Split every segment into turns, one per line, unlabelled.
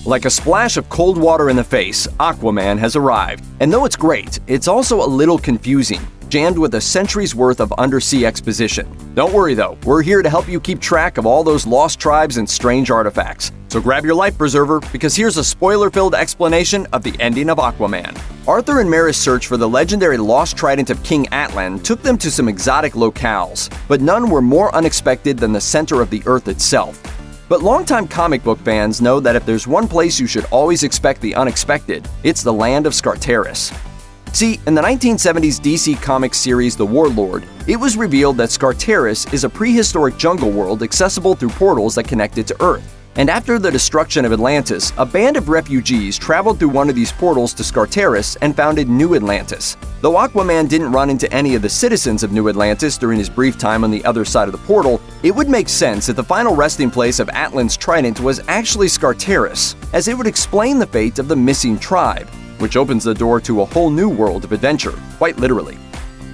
Like a splash of cold water in the face, Aquaman has arrived. And though it's great, it's also a little confusing, jammed with a century's worth of undersea exposition. Don't worry though, we're here to help you keep track of all those lost tribes and strange artifacts. So grab your life preserver, because here's a spoiler-filled explanation of the ending of Aquaman. Arthur and Mera's search for the legendary lost trident of King Atlan took them to some exotic locales, but none were more unexpected than the center of the Earth itself. But longtime comic book fans know that if there's one place you should always expect the unexpected, it's the land of Skartaris. See, in the 1970s DC Comics series The Warlord, it was revealed that Skartaris is a prehistoric jungle world accessible through portals that connect it to Earth. And after the destruction of Atlantis, a band of refugees traveled through one of these portals to Skartaris and founded New Atlantis. Though Aquaman didn't run into any of the citizens of New Atlantis during his brief time on the other side of the portal, it would make sense that the final resting place of Atlan's trident was actually Skartaris, as it would explain the fate of the missing tribe, which opens the door to a whole new world of adventure, quite literally.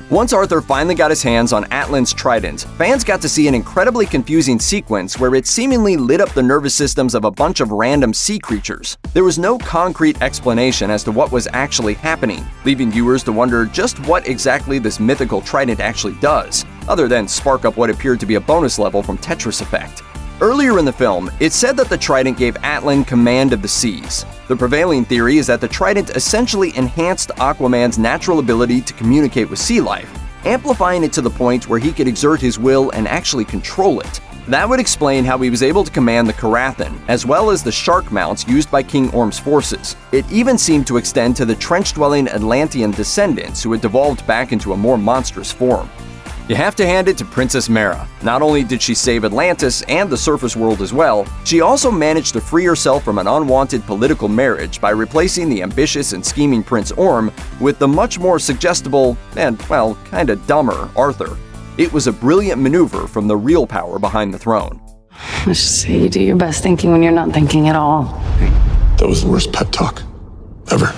Once Arthur finally got his hands on Atlan's trident, fans got to see an incredibly confusing sequence where it seemingly lit up the nervous systems of a bunch of random sea creatures. There was no concrete explanation as to what was actually happening, leaving viewers to wonder just what exactly this mythical trident actually does, other than spark up what appeared to be a bonus level from Tetris Effect. Earlier in the film, it said that the trident gave Atlan command of the seas. The prevailing theory is that the trident essentially enhanced Aquaman's natural ability to communicate with sea life, amplifying it to the point where he could exert his will and actually control it. That would explain how he was able to command the Karathan, as well as the shark mounts used by King Orm's forces. It even seemed to extend to the trench-dwelling Atlantean descendants who had devolved back into a more monstrous form. You have to hand it to Princess Mera. Not only did she save Atlantis and the surface world as well, she also managed to free herself from an unwanted political marriage by replacing the ambitious and scheming Prince Orm with the much more suggestible and, well, kinda dumber Arthur. It was a brilliant maneuver from the real power behind the throne.
Let's just say you do your best thinking when you're not thinking at all.
That was the worst pep talk ever.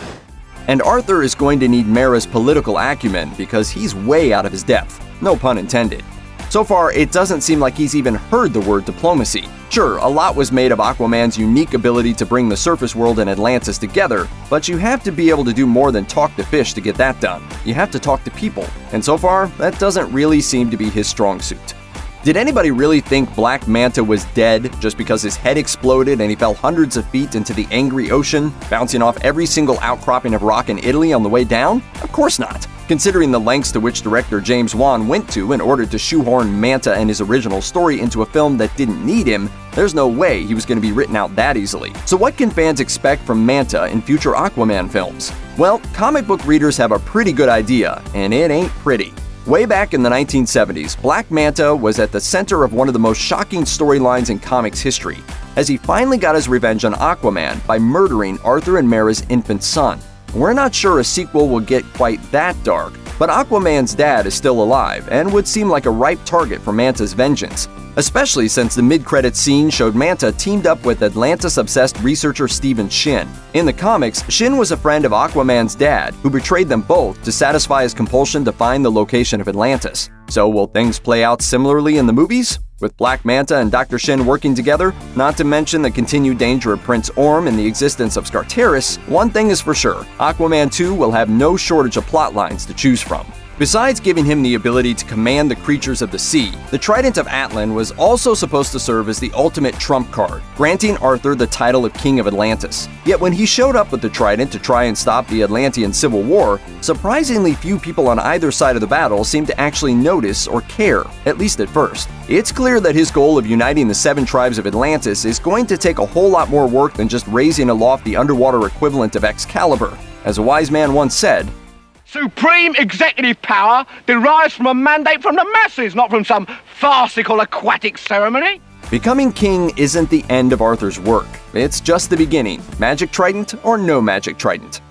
And Arthur is going to need Mera's political acumen because he's way out of his depth. No pun intended. So far, it doesn't seem like he's even heard the word diplomacy. Sure, a lot was made of Aquaman's unique ability to bring the surface world and Atlantis together, but you have to be able to do more than talk to fish to get that done. You have to talk to people, and so far, that doesn't really seem to be his strong suit. Did anybody really think Black Manta was dead just because his head exploded and he fell hundreds of feet into the angry ocean, bouncing off every single outcropping of rock in Italy on the way down? Of course not. Considering the lengths to which director James Wan went to in order to shoehorn Manta and his original story into a film that didn't need him, there's no way he was going to be written out that easily. So what can fans expect from Manta in future Aquaman films? Well, comic book readers have a pretty good idea, and it ain't pretty. Way back in the 1970s, Black Manta was at the center of one of the most shocking storylines in comics history, as he finally got his revenge on Aquaman by murdering Arthur and Mera's infant son. We're not sure a sequel will get quite that dark, but Aquaman's dad is still alive and would seem like a ripe target for Manta's vengeance, especially since the mid-credits scene showed Manta teamed up with Atlantis-obsessed researcher Stephen Shin. In the comics, Shin was a friend of Aquaman's dad who betrayed them both to satisfy his compulsion to find the location of Atlantis. So will things play out similarly in the movies? With Black Manta and Dr. Shin working together, not to mention the continued danger of Prince Orm and the existence of Skartaris, one thing is for sure, Aquaman 2 will have no shortage of plot lines to choose from. Besides giving him the ability to command the creatures of the sea, the Trident of Atlan was also supposed to serve as the ultimate trump card, granting Arthur the title of King of Atlantis. Yet when he showed up with the Trident to try and stop the Atlantean Civil War, surprisingly few people on either side of the battle seemed to actually notice or care, at least at first. It's clear that his goal of uniting the 7 tribes of Atlantis is going to take a whole lot more work than just raising aloft the underwater equivalent of Excalibur. As a wise man once said,
"Supreme executive power derives from a mandate from the masses, not from some farcical aquatic ceremony."
becoming king isn't the end of Arthur's work. It's just the beginning. Magic Trident or no Magic Trident.